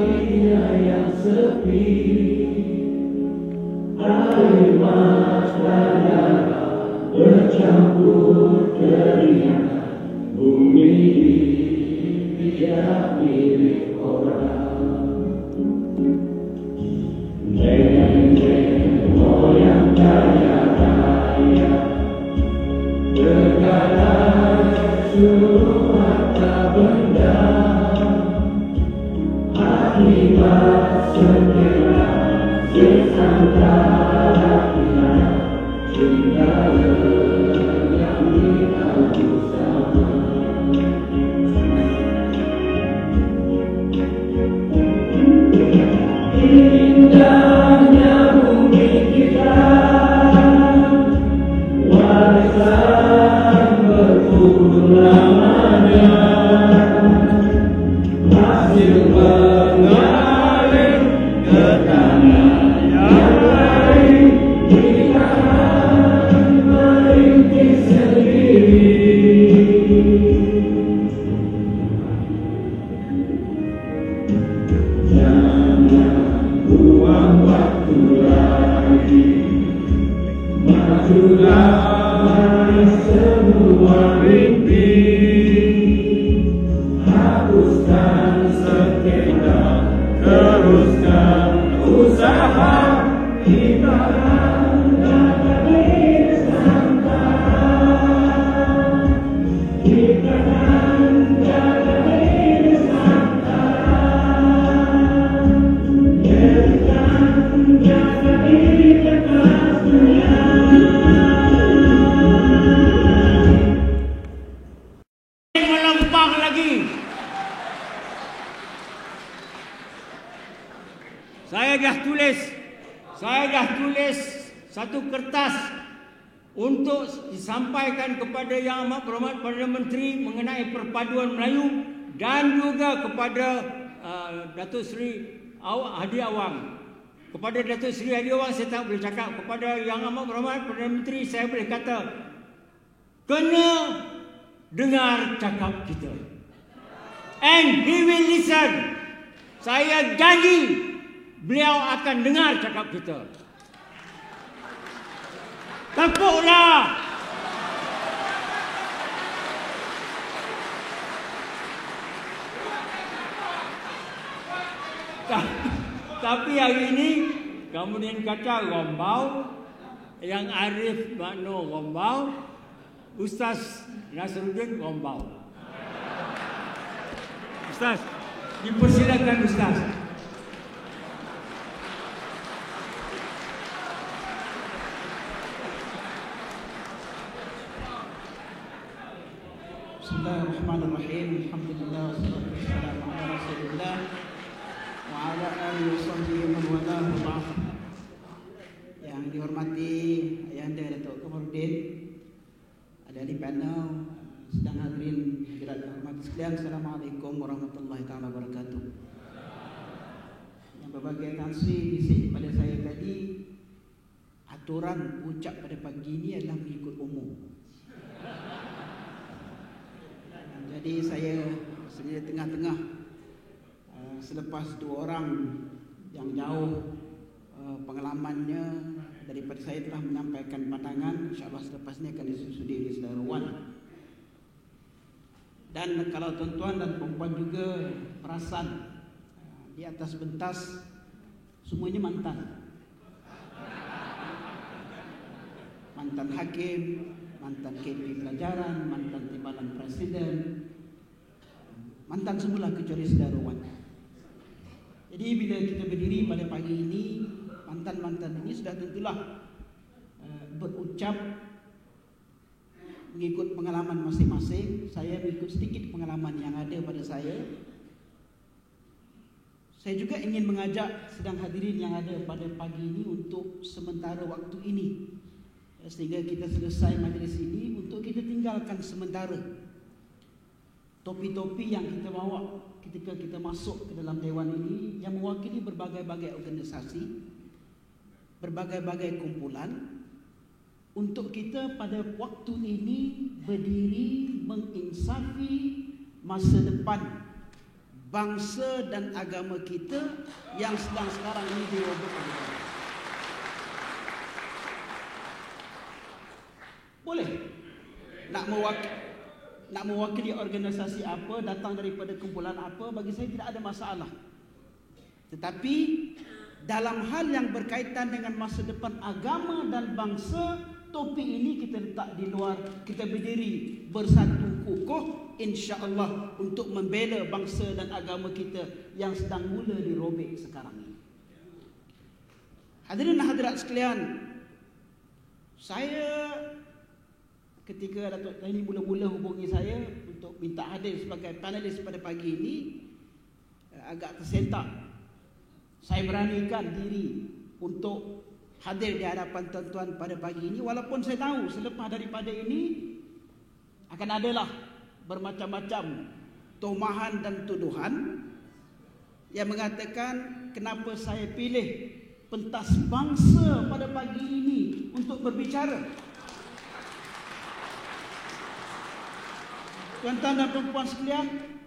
hatinya yang sepi, air mata darah bercampur keringat, bumi tidak milik orang. Nenek moyang kaya raya bergalah seluruh harta benda, akibat sengketa antara kita, cinta yang kita bersama. Indahnya bumi kita, warisan berpuluh lamanya, hasil mengalir ke tanah yang lain, kita merintis sendiri. Buang waktu lagi, majulah semua mimpi, hapuskan sengketa, teruskan usaha kita. Jaga diri Nusantara, kita jaga diri Nusantara. Melempang lagi. Saya dah tulis satu kertas untuk disampaikan kepada Yang Amat Berhormat Perdana Menteri mengenai perpaduan Melayu dan juga kepada Datuk Seri Hadi Awang. Kepada Datuk Seri Hadi Awang saya tak boleh cakap. Kepada Yang Amat Berhormat Perdana Menteri saya boleh kata, kena dengar cakap kita. And he will listen. Saya janji beliau akan dengar cakap kita. Tepuklah. Tapi hari ini kemudian kata Gombau, Yang Arif Makno Gombau, Ustaz Nasruddin Gombau. Ustaz, dipersilakan Ustaz. Bismillahirrahmanirrahim. Alhamdulillah wassalatu wassalamu ala Rasulillah wa ala alihi washabbihi wa man walah. Yang dihormati Ayahanda Datuk Kamarudin, ada di panel, sedang hadirin hadirat hormat sekalian, Assalamualaikum warahmatullahi taala wabarakatuh. Yang berbagai tansi bisik pada saya tadi, aturan ucap pada pagi ini adalah mengikut umum. Jadi saya sebenarnya tengah-tengah selepas dua orang yang jauh pengalamannya daripada saya telah menyampaikan pandangan, insyaAllah selepas ini akan disusudi oleh saudara Wan. Dan kalau tuan-tuan dan perempuan juga perasan, di atas pentas semuanya mantan. Mantan hakim, mantan KP pelajaran, mantan timbalan presiden, mantan semula kecuali saudara Wan. Jadi bila kita berdiri pada pagi ini, mantan-mantan ini sudah tentulah berucap mengikut pengalaman masing-masing. Saya mengikut sedikit pengalaman yang ada pada saya. Saya juga ingin mengajak sedang hadirin yang ada pada pagi ini untuk sementara waktu ini, sehingga kita selesai majlis ini, untuk kita tinggalkan sementara topi-topi yang kita bawa ketika kita masuk ke dalam dewan ini, yang mewakili berbagai-bagai organisasi, berbagai-bagai kumpulan, untuk kita pada waktu ini berdiri menginsafi masa depan bangsa dan agama kita yang sedang sekarang ini dirobek oleh orang. Boleh nak mewakili organisasi apa, datang daripada kumpulan apa, bagi saya tidak ada masalah. Tetapi dalam hal yang berkaitan dengan masa depan agama dan bangsa, topik ini kita letak di luar. Kita berdiri bersatu kukuh insya-Allah untuk membela bangsa dan agama kita yang sedang mula dirobek sekarang ini. Hadirin dan hadirat sekalian, saya ketika Datuk Zaini mula-mula hubungi saya untuk minta hadir sebagai panelis pada pagi ini, agak tersentak. Saya beranikan diri untuk hadir di hadapan tuan-tuan pada pagi ini, walaupun saya tahu selepas daripada ini akan adalah bermacam-macam tomahan dan tuduhan yang mengatakan kenapa saya pilih pentas bangsa pada pagi ini untuk berbicara. Tuan-tuan dan perempuan sekalian,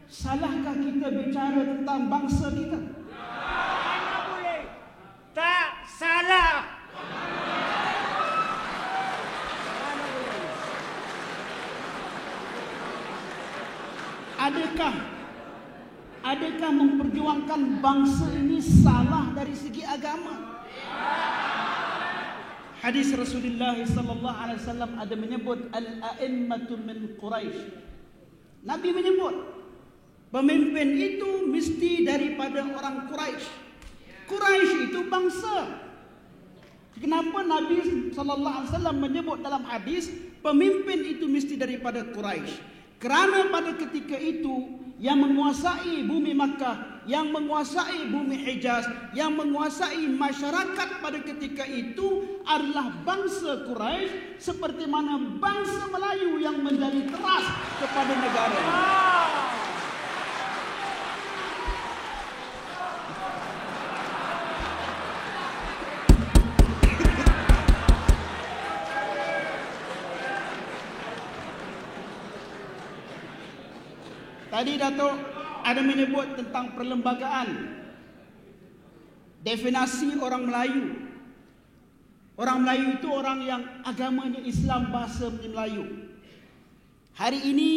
salahkah kita bicara tentang bangsa kita? Mana boleh? Tak salah. Mana boleh? Adakah memperjuangkan bangsa ini salah dari segi agama? Hadis Rasulullah sallallahu alaihi wasallam ada menyebut al-a'immatu min Quraisy. Nabi menyebut pemimpin itu mesti daripada orang Quraisy. Quraisy itu bangsa. Kenapa Nabi sallallahu alaihi wasallam menyebut dalam hadis pemimpin itu mesti daripada Quraisy? Kerana pada ketika itu yang menguasai bumi Makkah, yang menguasai bumi Hijaz, yang menguasai masyarakat pada ketika itu adalah bangsa Quraisy, seperti mana bangsa Melayu yang menjadi teras kepada negara ini. Tadi Datuk ada menyebut tentang perlembagaan, definisi orang Melayu. Orang Melayu itu orang yang agamanya Islam, bahasa Melayu. Hari ini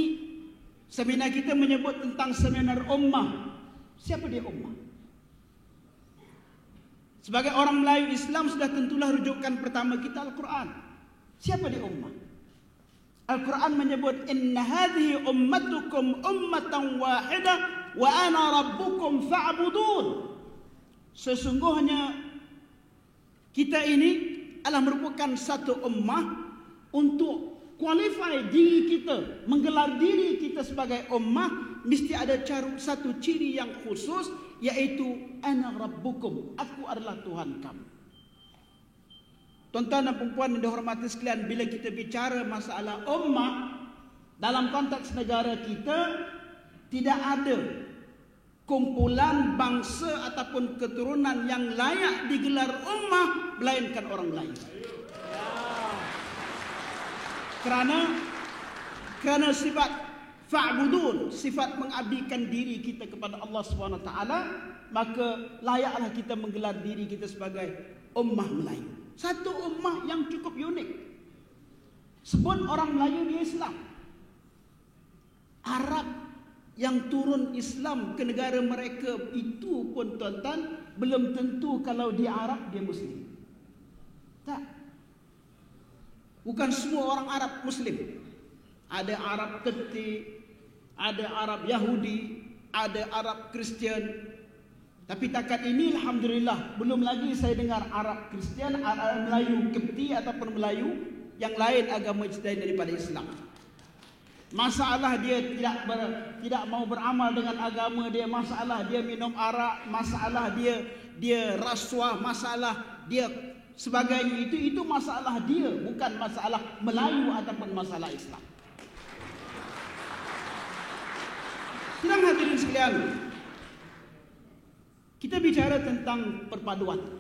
seminar kita menyebut tentang seminar ummah. Siapa dia ummah? Sebagai orang Melayu Islam sudah tentulah rujukan pertama kita Al-Quran. Siapa dia ummah? Al-Quran menyebut inna hadhihi ummatukum ummatan wahidah wa ana rabbukum fa'budun. Sesungguhnya kita ini adalah merupakan satu ummah. Untuk qualify diri kita, menggelar diri kita sebagai ummah, mesti ada satu ciri yang khusus, yaitu ana rabbukum, aku adalah Tuhan kamu. Tuan-tuan dan perempuan yang dihormati sekalian, bila kita bicara masalah ummah dalam konteks negara kita, tidak ada kumpulan bangsa ataupun keturunan yang layak digelar ummah melainkan orang Melayu. Kerana sifat fa'budun, sifat mengabdikan diri kita kepada Allah SWT, maka layaklah kita menggelar diri kita sebagai ummah Melayu. Satu ummah yang cukup unik. Sebut orang Melayu di Islam. Arab yang turun Islam ke negara mereka itu pun tuan-tuan, belum tentu kalau dia Arab dia Muslim. Tak. Bukan semua orang Arab Muslim. Ada Arab Ketik, ada Arab Yahudi, ada Arab Kristian. Tapi takat ini alhamdulillah belum lagi saya dengar Arab Kristian, Arab Melayu Kepti ataupun Melayu yang lain agama selain daripada Islam. Masalah dia tidak mau beramal dengan agama dia, masalah dia minum arak, masalah dia rasuah, masalah dia sebagainya, itu masalah dia, bukan masalah Melayu ataupun masalah Islam. Sidang hadirin sekalian, kita bicara tentang perpaduan.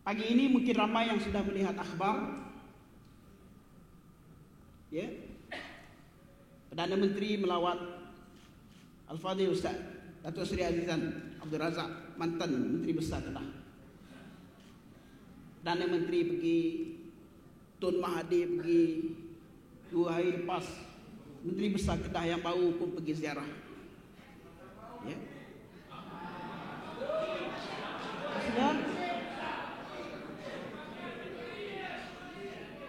Pagi ini mungkin ramai yang sudah melihat akhbar. Ya. Perdana Menteri melawat Al-Fadhil Ustaz Datuk Seri Azizan Abdul Razak, mantan Menteri Besar Kedah. Perdana Menteri pergi, Tun Mahathir pergi, 2 hari lepas Menteri Besar Kedah yang baru pun pergi ziarah. Ya. Dan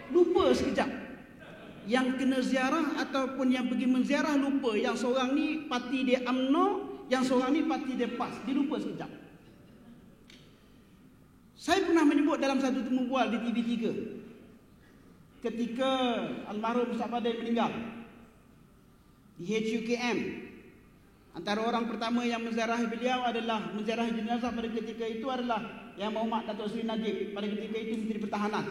lupa sekejap yang kena ziarah ataupun yang pergi menziarah, lupa yang seorang ni parti dia UMNO, yang seorang ni parti dia PAS. Dia lupa sekejap. Saya pernah menyebut dalam satu temu bual di TV3 ketika almarhum Ustaz Fadil meninggal di HUKM. Antara orang pertama yang menziarahi beliau adalah menziarahi jenazah pada ketika itu adalah Yang Berhormat Datuk Seri Najib, pada ketika itu Menteri Pertahanan.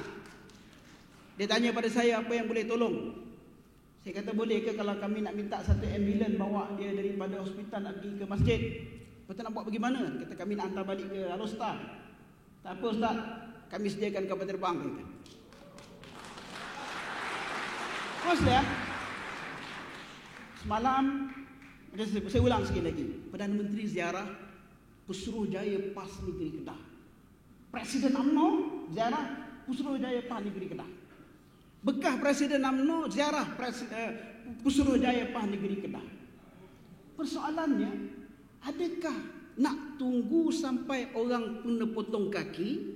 Dia tanya pada saya apa yang boleh tolong. Saya kata, boleh ke kalau kami nak minta satu ambulans bawa dia daripada hospital nak pergi ke masjid? Betul nak buat bagaimana? Dia kata, kami nak hantar balik ke Alostar. Tak apa Ustaz, kami sediakan kapal terbang. Kata. Terus dia semalam, saya ulang sekali lagi, Perdana Menteri ziarah Pusuruhjaya PAS Negeri Kedah. Presiden UMNO ziarah Pusuruhjaya PAS Negeri Kedah. Bekas Presiden UMNO ziarah Pusuruhjaya PAS Negeri Kedah. Persoalannya, adakah nak tunggu sampai orang kena potong kaki?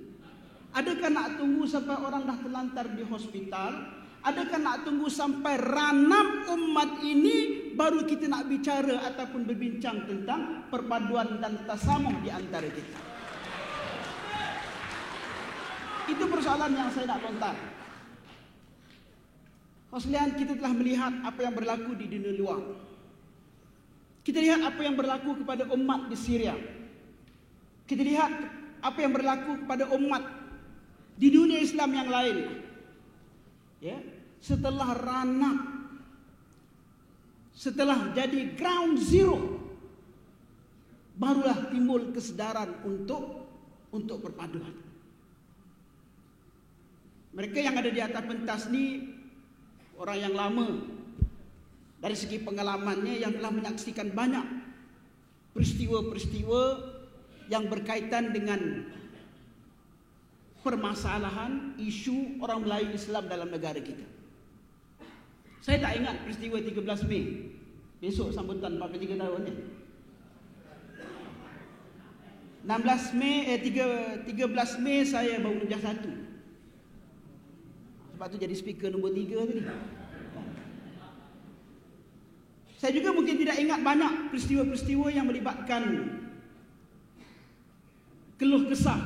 Adakah nak tunggu sampai orang dah terlantar di hospital? Adakah nak tunggu sampai ranam umat ini baru kita nak bicara ataupun berbincang tentang perpaduan dan tasamuh di antara kita? Itu persoalan yang saya nak lontar. Sekalian, kita telah melihat apa yang berlaku di dunia luar. Kita lihat apa yang berlaku kepada umat di Syria. Kita lihat apa yang berlaku kepada umat di dunia Islam yang lain. Ya, setelah ranah, setelah jadi ground zero, barulah timbul kesedaran untuk perpaduan. Mereka yang ada di atas pentas ni orang yang lama dari segi pengalamannya, yang telah menyaksikan banyak peristiwa-peristiwa yang berkaitan dengan permasalahan isu orang Melayu Islam dalam negara kita. Saya tak ingat peristiwa 13 Mei. Besok sambutan 43 tahun ni. 13 Mei saya baru darjah 1. Sebab tu jadi speaker nombor 3 tadi. Saya juga mungkin tidak ingat banyak peristiwa-peristiwa yang melibatkan keluh kesah,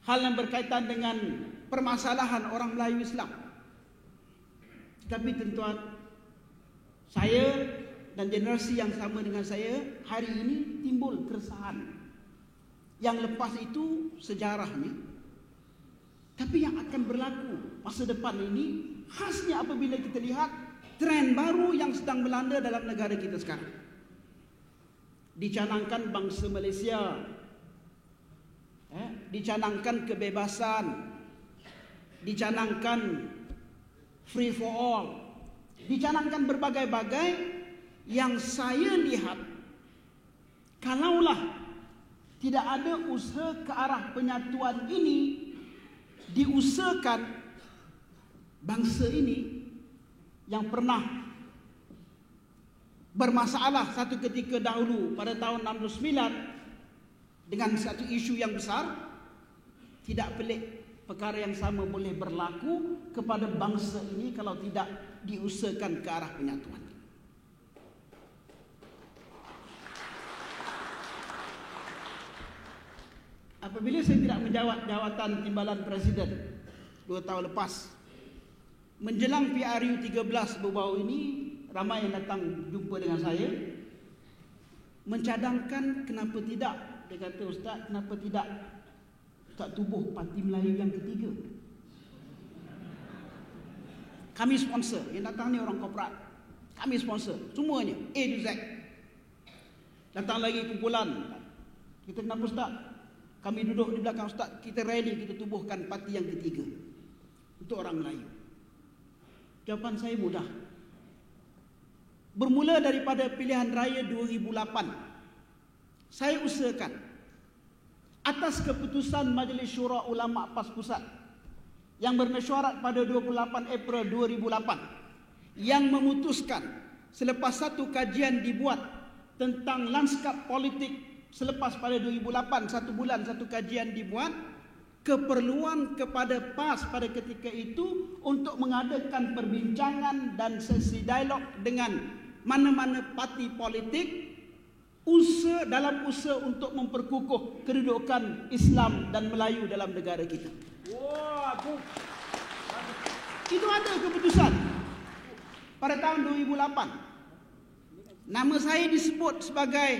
hal yang berkaitan dengan permasalahan orang Melayu Islam. Tetapi tuan-tuan, saya dan generasi yang sama dengan saya hari ini timbul keresahan. Yang lepas itu sejarahnya. Tapi yang akan berlaku masa depan ini, khasnya apabila kita lihat tren baru yang sedang melanda dalam negara kita sekarang. Dicanangkan bangsa Malaysia, dicanangkan kebebasan, dicanangkan free for all, dicanangkan berbagai-bagai yang saya lihat, kalaulah tidak ada usaha ke arah penyatuan ini diusahakan, bangsa ini yang pernah bermasalah satu ketika dahulu pada tahun 69 dengan satu isu yang besar, tidak pelik perkara yang sama boleh berlaku kepada bangsa ini kalau tidak diusahakan ke arah penyatuan. Apabila saya tidak menjawat jawatan timbalan Presiden 2 tahun lepas, menjelang PRU 13 baru-baru ini, ramai yang datang jumpa dengan saya mencadangkan kenapa tidak. Dia kata, Ustaz, kenapa tidak Ustaz tubuh Parti Melayu yang ketiga? Kami sponsor. Yang datang ni orang korporat, kami sponsor semuanya, A to Z. Datang lagi kumpulan, kita kenapa Ustaz? Kami duduk di belakang Ustaz, kita rally, kita tubuhkan parti yang ketiga untuk orang Melayu. Jawapan saya mudah. bermula daripada pilihan raya 2008, saya usahakan atas keputusan Majlis Syura Ulama PAS Pusat yang bermesyuarat pada 28 April 2008 yang memutuskan selepas satu kajian dibuat tentang lanskap politik selepas pada 2008, satu bulan satu kajian dibuat, keperluan kepada PAS pada ketika itu untuk mengadakan perbincangan dan sesi dialog dengan mana-mana parti politik dalam usaha untuk memperkukuh kedudukan Islam dan Melayu dalam negara kita. Itu ada keputusan pada tahun 2008. Nama saya disebut sebagai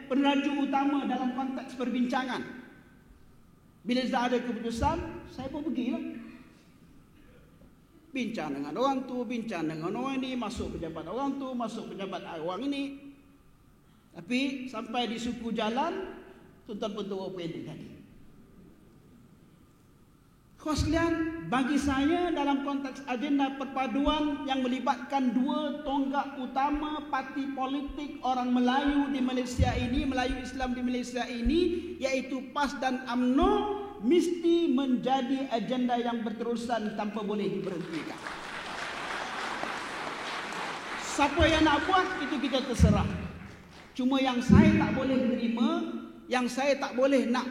peneraju utama dalam konteks perbincangan. Bila dah ada keputusan, saya pun pergilah. Bincang dengan orang tu, bincang dengan orang ini, masuk pejabat orang tu, masuk pejabat orang ini. Tapi sampai di suku jalan, tuan-tuan pun tahu apa yang terjadi. Kawan sekalian, bagi saya dalam konteks agenda perpaduan yang melibatkan dua tonggak utama parti politik orang Melayu di Malaysia ini, Melayu Islam di Malaysia ini, iaitu PAS dan UMNO, mesti menjadi agenda yang berterusan tanpa boleh diberhentikan. Siapa yang nak buat, itu kita terserah. Cuma yang saya tak boleh terima, yang saya tak boleh nak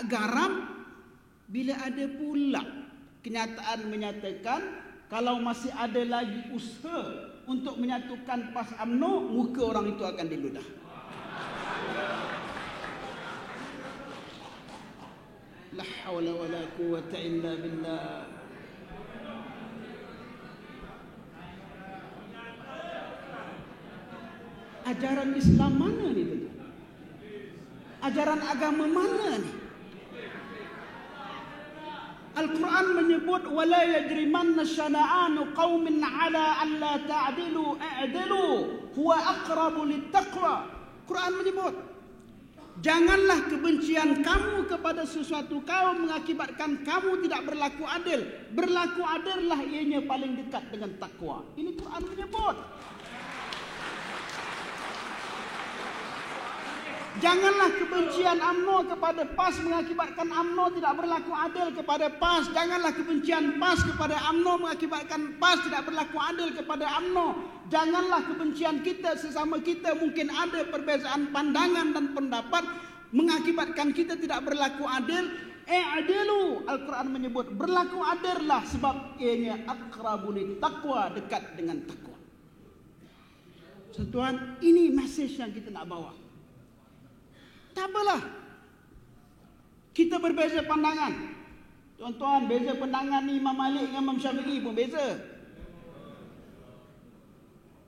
garam, bila ada pula kenyataan menyatakan kalau masih ada lagi usaha untuk menyatukan PAS UMNO, muka orang itu akan diludah. La hawla wa la quwwata illa billah. Ajaran Islam mana ni tuan? Ajaran agama mana ni? Al-Quran menyebut wala yajrimanna syana'anu qaumin 'ala an la ta'dilu i'dilu huwa aqrabu littaqwa. Quran menyebut janganlah kebencian kamu kepada sesuatu kaum mengakibatkan kamu tidak berlaku adil. Berlaku adillah ianya paling dekat dengan takwa. Ini Quran menyebut. Janganlah kebencian UMNO kepada PAS mengakibatkan UMNO tidak berlaku adil kepada PAS. Janganlah kebencian PAS kepada UMNO mengakibatkan PAS tidak berlaku adil kepada UMNO. Janganlah kebencian kita sesama kita, mungkin ada perbezaan pandangan dan pendapat, mengakibatkan kita tidak berlaku adil. Adilu, Al-Quran menyebut berlaku adillah sebab ianya aqrabu littaqwa, dekat dengan takwa. Tuan, ini mesej yang kita nak bawa. Tak apalah kita berbeza pandangan. Tuan-tuan, beza pandangan ni Imam Malik dengan Imam Syafi'i pun beza.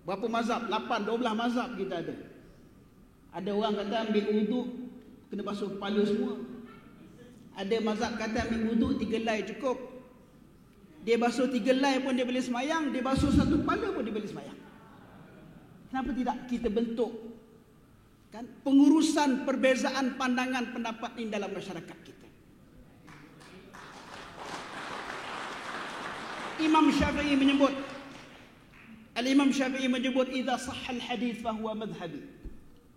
Berapa mazhab? 8, 12 mazhab kita ada. Ada orang kata ambil wuduk kena basuh kepala semua. Ada mazhab kata ambil wuduk 3 helai cukup. Dia basuh 3 helai pun dia boleh semayang, dia basuh 1 kepala pun dia boleh semayang. Kenapa tidak kita bentuk kan pengurusan perbezaan pandangan pendapat ini dalam masyarakat kita? Imam Syafi'i menyebut, Al-Imam Syafi'i menyebut idza sahhal hadis fa huwa madhhabi.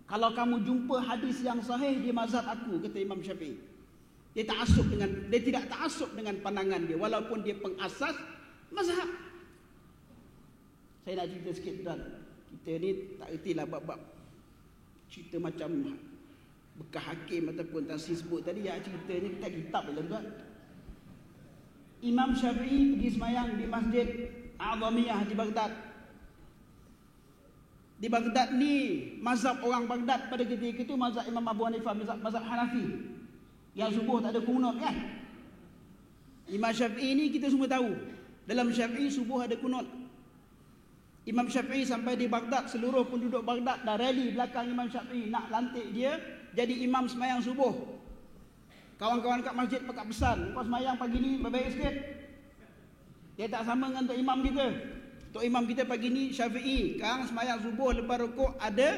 Kalau kamu jumpa hadis yang sahih di mazhab aku, kata Imam Syafi'i. Dia tidak ta'assub dengan pandangan dia walaupun dia pengasas mazhab. Saya nak cerita sikit tuan. Kita ni tak ertilah bab-bab cerita macam bekas hakim ataupun Tansi sebut tadi, ya ceritanya kita kitab tuan. Imam Syafi'i pergi semayang di Masjid A'zamiyah di Baghdad. Di Baghdad ni mazhab orang Baghdad pada ketika itu mazhab Imam Abu Hanifah, mazhab Hanafi. Yang subuh tak ada kunut kan? Imam Syafi'i ni kita semua tahu. Dalam Syafi'i subuh ada kunut. Imam Syafi'i sampai di Baghdad, seluruh penduduk Baghdad dah rally belakang Imam Syafi'i nak lantik dia jadi imam semayang subuh. Kawan-kawan kat masjid pakat pesan, kau semayang pagi ni baik sikit. Dia tak sama dengan tok imam kita. Tok imam kita pagi ni Syafi'i, sekarang semayang subuh lepas rukuk ada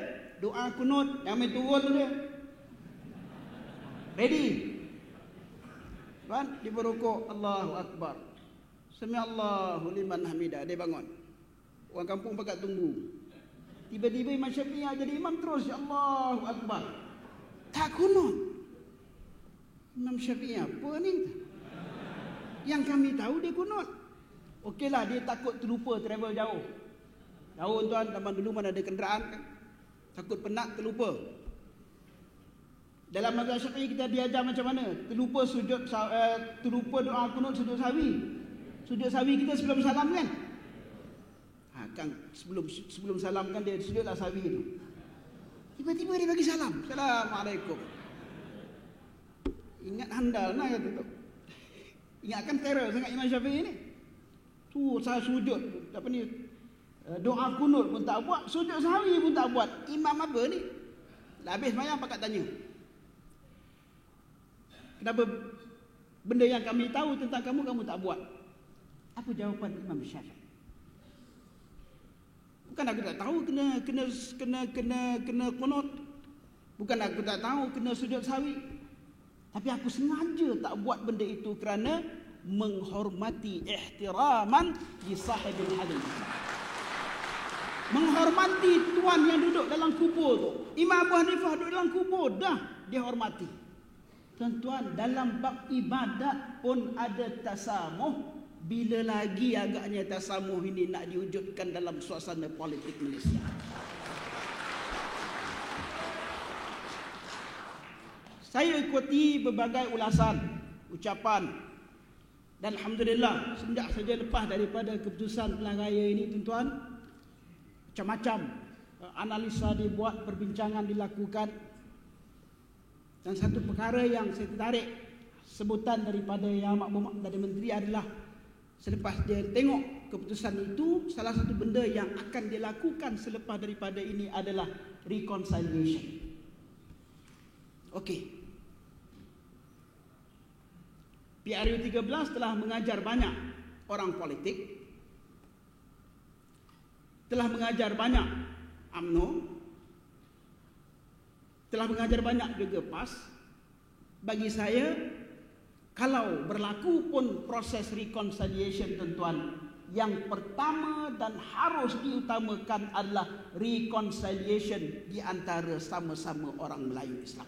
doa kunut, yang main turun tu dia. Ready. Kan di rukuk Allahu Akbar. Sami Allahu liman hamidah, dia bangun. Orang kampung pakat tunggu. Tiba-tiba Imam Syafi'i jadi imam terus, ya Allahu Akbar. Tak kunut. Imam Syafi'i apa ni? Yang kami tahu dia kunut. Okeylah, dia takut terlupa travel jauh. Jauh tuan, zaman dulu mana ada kenderaan kan? Takut penat terlupa. Dalam mazhab Syafi'i kita diajar macam mana? Terlupa terlupa doa kunut sujud sawi. Sujud sawi kita sebelum salam kan? Kan sebelum salam kan dia sujudlah sawi tu. Tiba-tiba dia bagi salam. Assalamualaikum. Ingat handal nak kata tu. Ingatkan terror sangat Imam Syafi'i ni. Tu saya sujud apa ni? Doa kunut pun tak buat, sujud sawi pun tak buat. Imam apa ni? Dah habis sembahyang pakat tanya. Kenapa benda yang kami tahu tentang kamu tak buat? Apa jawapan Imam Syafi'i? Bukan aku tak tahu kena kunut. Bukan aku tak tahu kena sujud sawi. Tapi aku sengaja tak buat benda itu kerana menghormati ihtiraman di sahibil hadis. Menghormati tuan yang duduk dalam kubur tu. Imam Abu Hanifah duduk dalam kubur, dah dihormati. Tuan-tuan, dalam bab ibadat pun ada tasamuh. Bila lagi agaknya tasamuh ini nak diwujudkan dalam suasana politik Malaysia. Saya ikuti berbagai ulasan, ucapan, dan alhamdulillah sejak saja lepas daripada keputusan pilihan raya ini, tuan-tuan, macam-macam analisa dibuat, perbincangan dilakukan. Dan satu perkara yang saya tertarik sebutan daripada Yang Amat Berhormat Perdana Menteri adalah selepas dia tengok keputusan itu, salah satu benda yang akan dilakukan selepas daripada ini adalah reconciliation. Okey. PRU 13 telah mengajar banyak orang politik, telah mengajar banyak UMNO, telah mengajar banyak juga PAS. Bagi saya, kalau berlaku pun proses reconciliation, tuan-tuan, yang pertama dan harus diutamakan adalah reconciliation di antara sama-sama orang Melayu Islam.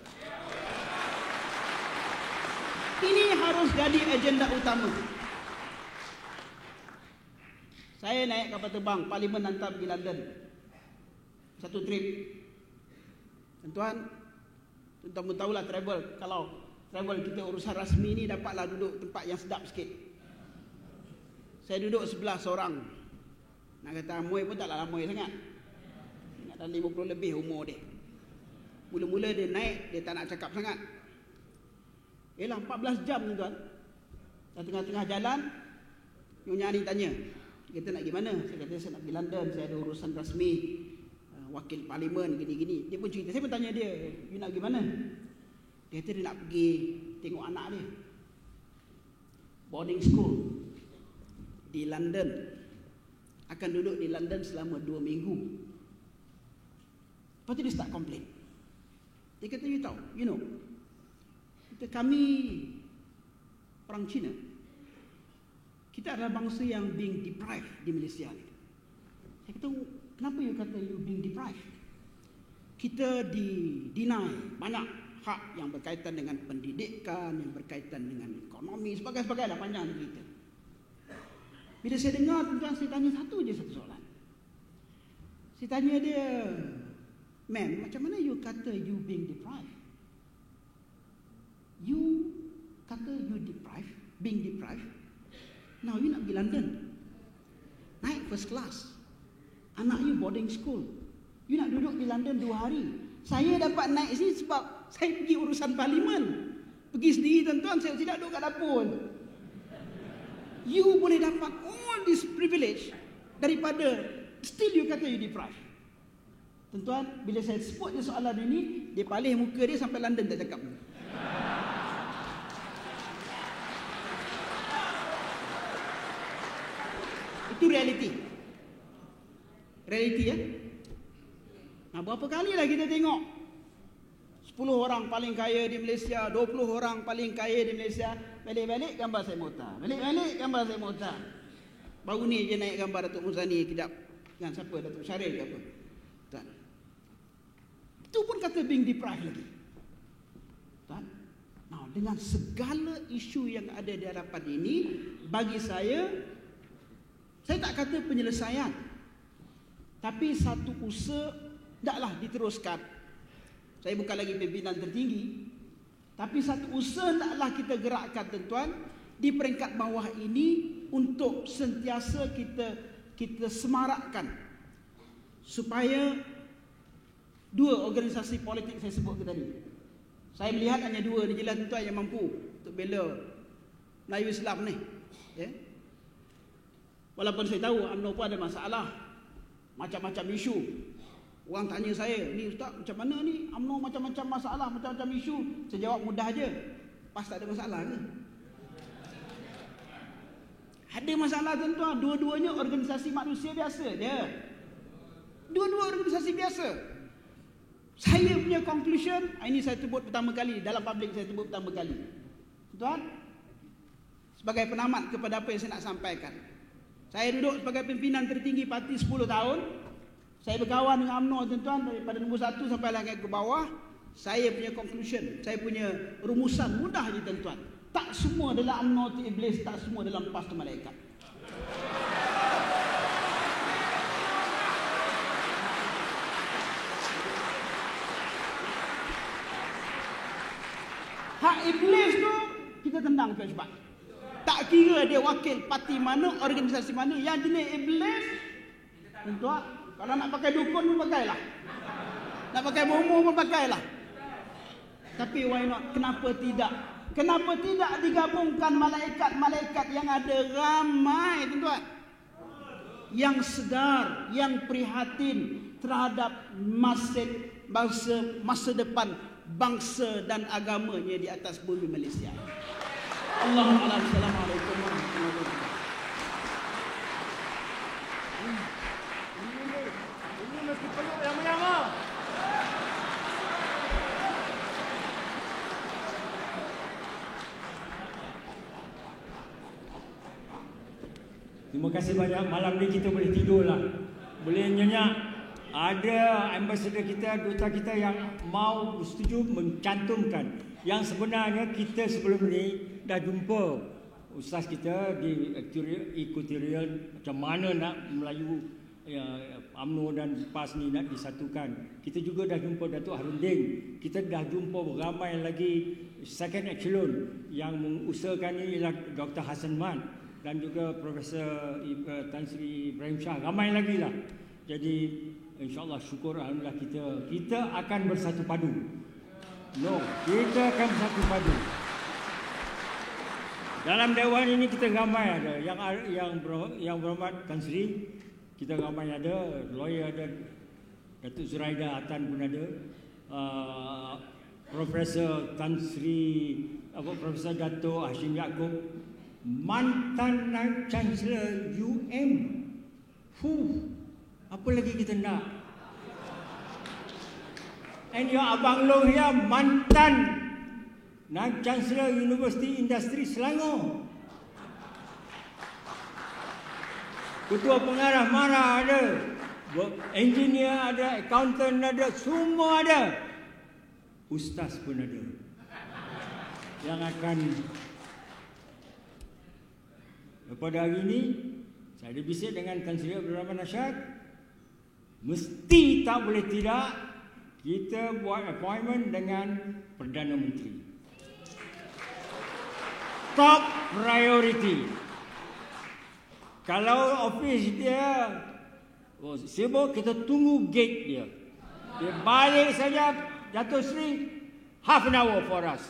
Ini harus jadi agenda utama. Saya naik kapal terbang, Parlimen hantar pergi London. Satu trip. Tuan-tuan pun tahulah travel. Kalau travel kita urusan rasmi ni, dapatlah duduk tempat yang sedap sikit. Saya duduk sebelah seorang. Nak kata amoy pun taklah amoy sangat. Ingat dah 50 lebih umur dia. Mula-mula dia naik, dia tak nak cakap sangat. 14 jam ni tuan. Dah tengah-tengah jalan, Nyonya ni tanya, kita nak pergi mana? Saya kata saya nak pergi London, saya ada urusan rasmi, wakil parlimen gini-gini. Dia pun cerita, saya pun tanya dia, you nak pergi mana? Dia kata dia nak pergi tengok anak dia, boarding school di London. Akan duduk di London selama 2 minggu. Lepas tu dia start komplain. Dia kata, you tahu, you know, kami orang Cina, kita adalah bangsa yang being deprived di Malaysia ni. Saya kata, kenapa you kata you being deprived? Kita deny banyak hak yang berkaitan dengan pendidikan, yang berkaitan dengan ekonomi, sebagainya panjang cerita. Bila saya dengar, tuan-tuan, saya tanya satu soalan. Saya tanya dia, ma'am, macam mana you kata you being deprived? You kata you deprived, being deprived. Now you nak pergi London, naik first class, anak you boarding school, you nak duduk di London 2 hari. Saya dapat naik sini sebab saya pergi urusan parlimen, pergi sendiri, tuan-tuan. Saya tidak duduk kat dapur. You boleh dapat all this privilege daripada still you kata you deprived. Tuan-tuan, bila saya sebut je soalan ini, dia palih muka dia sampai London tak cakap. Itu realiti. Realiti ya. Nah, berapa kali lah kita tengok 10 orang paling kaya di Malaysia, 20 orang paling kaya di Malaysia, balik-balik gambar saya Mota, balik-balik gambar saya Mota. Baru ni je naik gambar Datuk Muzani kejap. Dengan siapa? Datuk Syarif ke apa? Itu pun kata being deprived lagi. Tuan, nah, dengan segala isu yang ada di hadapan ini, bagi saya tak kata penyelesaian, tapi satu usaha taklah diteruskan. Saya bukan lagi pimpinan tertinggi, tapi satu usaha taklah kita gerakkan tuan di peringkat bawah ini untuk sentiasa kita semarakkan supaya dua organisasi politik saya sebut tadi. Saya melihat hanya dua ni jelas tuan yang mampu untuk bela Melayu Islam ni. Ya. Walaupun saya tahu UMNO pun ada masalah, macam-macam isu. Orang tanya saya, ni ustaz macam mana ni UMNO macam-macam masalah, macam-macam isu. Saya jawab mudah aja. Pas tak ada masalah ke? Ada masalah tuan-tuan. Dua-duanya organisasi manusia biasa je. Dua-dua organisasi biasa. Saya punya conclusion, ini saya sebut pertama kali dalam public, saya sebut pertama kali. Tuan, sebagai penamat kepada apa yang saya nak sampaikan. Saya duduk sebagai pimpinan tertinggi parti 10 tahun. Saya berkawan dengan UMNO tuan-tuan daripada nombor 1 sampai lagi ke bawah. Saya punya conclusion, saya punya rumusan mudah je tuan-tuan. Tak semua dalam UMNO tu iblis, tak semua dalam PAS tu malaikat. Hak iblis tu kita tendang cepat. Tak kira dia wakil parti mana, organisasi mana, yang jenis iblis, tuan, kalau nak pakai dukun pun pakailah. Nak pakai bomo pun pakailah. Tapi why not? Kenapa tidak? Kenapa tidak digabungkan malaikat-malaikat yang ada ramai, tuan? Yang sedar, yang prihatin terhadap masa depan bangsa dan agamanya di atas bumi Malaysia. Allahu a'lam. Assalamualaikum warahmatullahi wabarakatuh. Ini mesti peluk yang-yang. Terima kasih banyak. Malam ni kita boleh tidur lah, boleh nyenyak. Ada ambassador kita, duta kita yang mau setuju mencantumkan yang sebenarnya kita sebelum ni dah jumpa ustaz kita di equatorial macam mana nak Melayu UMNO dan PAS ni nak disatukan. Kita juga dah jumpa Datuk Harunding. Kita dah jumpa ramai lagi second echelon yang mengusahakan ni ialah Dr. Hassan Man dan juga Profesor Tan Sri Ibrahim Shah. Ramai lagi lah. Jadi insyaAllah syukur alhamdulillah kita akan bersatu padu. Kita akan bersatu padu. Dalam dewan ini kita ramai ada yang berhormat Tan Sri, kita ramai ada, lawyer ada, Datuk Zuraida Atan pun ada, Profesor Tan Sri, Profesor Dato' Hashim Yaakob, mantan Naib Chancellor UM. Apa lagi kita nak? And your Abang Long here, mantan Naib Chancellor University Industri Selangor. Ketua pengarah MARA ada, engineer ada, accountant ada, semua ada. Ustaz pun ada. Yang akan pada hari ini saya ada bisik dengan Tan Sri Abdul Rahman Rashad. Mesti tak boleh tidak kita buat appointment dengan Perdana Menteri. Top priority. Kalau office dia sibuk, kita tunggu gate dia. Dia balik saja, Dato' Sri, half an hour for us.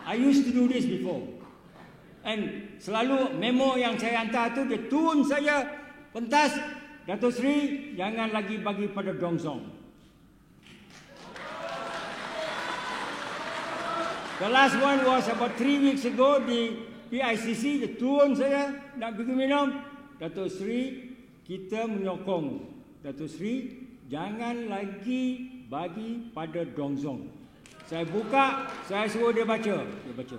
I used to do this before. And selalu memo yang saya hantar tu, dia turun saja pentas, Dato' Sri, jangan lagi bagi pada Dongzong. The last one was about 3 weeks ago di PICC, dia turun saja nak pergi minum. Dato' Sri, kita menyokong Dato' Sri, jangan lagi bagi pada Dongzong. Saya buka, saya suruh dia baca. Dia baca.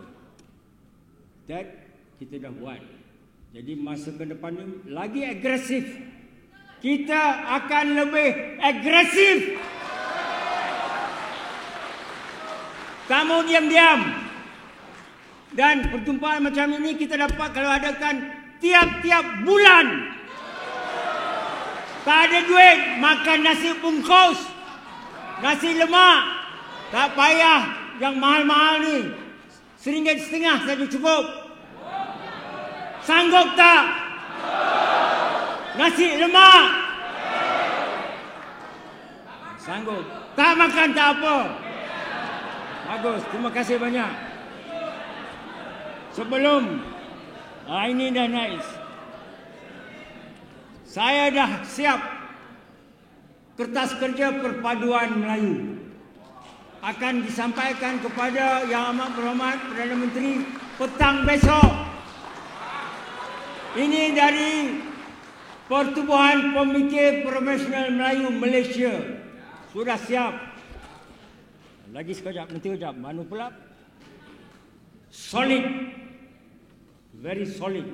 That kita dah buat. Jadi masa ke depan ni lagi agresif. Kita akan lebih agresif. Kamu diam-diam. Dan perjumpaan macam ini kita dapat kalau adakan tiap-tiap bulan. Tak ada duit, makan nasi bungkus, nasi lemak. Tak payah yang mahal-mahal ni. RM1.50 saja cukup. Sanggup tak? Nasi lemak. Sanggup. Tak makan tak apa. Bagus, terima kasih banyak. Sebelum ini dah nice. Saya dah siap kertas kerja perpaduan Melayu. Akan disampaikan kepada Yang Amat Berhormat Perdana Menteri petang besok. Ini dari Pertubuhan Pemikir Profesional Melayu Malaysia. Sudah siap. Lagi sekejap, nanti sekejap. Mana pula? Solid. Very solid.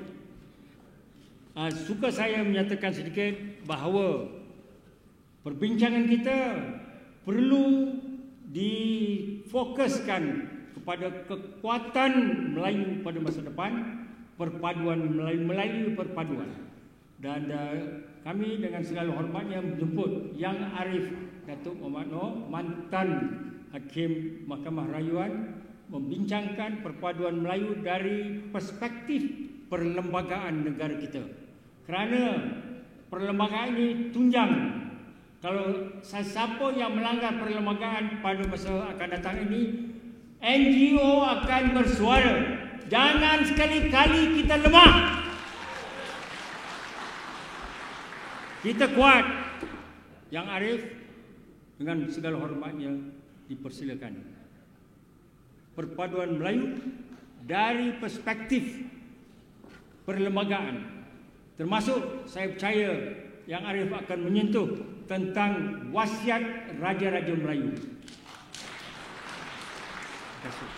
Suka saya menyatakan sedikit bahawa perbincangan kita perlu difokuskan kepada kekuatan Melayu pada masa depan, perpaduan Melayu perpaduan. Dan kami dengan segala hormatnya menjemput Yang Arif Datuk Muhammad Noor, mantan Hakim Mahkamah Rayuan, membincangkan perpaduan Melayu dari perspektif perlembagaan negara kita. Kerana perlembagaan ini tunjang. Kalau siapa yang melanggar perlembagaan pada masa akan datang ini, NGO akan bersuara. Jangan sekali-kali kita lemah. Kita kuat. Yang Arif dengan segala hormatnya dipersilakan. Perpaduan Melayu dari perspektif perlembagaan. Termasuk saya percaya Yang Arif akan menyentuh tentang wasiat Raja-Raja Melayu. Terima kasih.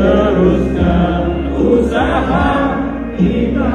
Teruskan usaha kita.